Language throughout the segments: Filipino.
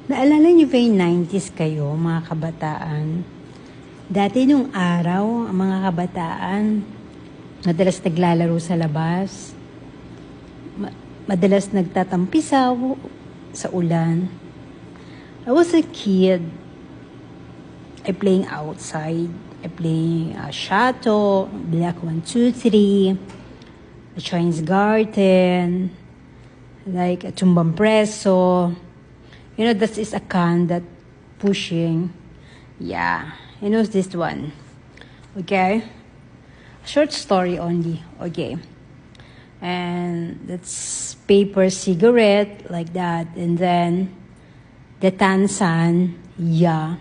Naalala niyo ba yung 90s kayo, mga kabataan? Dati nung araw, ang mga kabataan, madalas naglalaro sa labas, madalas nagtatampisaw sa ulan. I was a kid. I playing outside. I playing shato, Black 1, 2, 3, a Chinese garden, like a tumbang preso. You know, that is a can that pushing. Yeah, you know this one. Okay? Short story only. Okay. And that's paper cigarette, like that. And then, the tansan, yeah.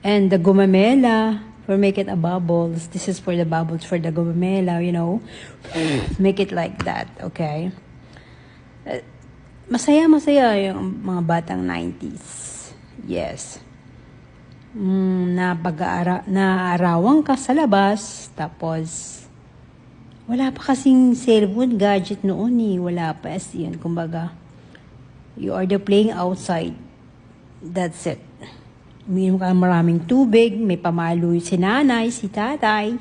And the gumamela, for make it a bubbles. This is for the bubbles, for the gumamela, you know. Make it like that, okay? Masaya yung mga batang 90s. Yes. Naaarawan ka sa labas, tapos wala pa kasing cellphone, gadget noon eh. Wala pa as yun. Kumbaga, you are the playing outside. That's it. Uminom ka maraming tubig, may pamalo si nanay, si tatay.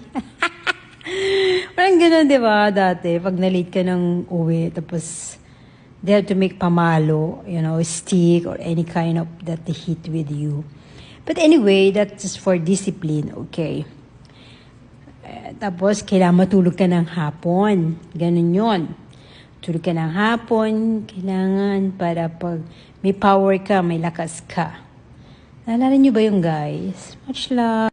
Parang gano'n, di ba, dati? Pag na-late ka ng uwi, tapos they have to make pamalo, you know, stick or any kind of that they hit with you. But anyway, that's just for discipline, okay? Tapos, kailangan matulog ka ng hapon. Ganun yon. Tulog ka ng hapon, kailangan para pag may power ka, may lakas ka. Naalala niyo ba yung guys? Much love.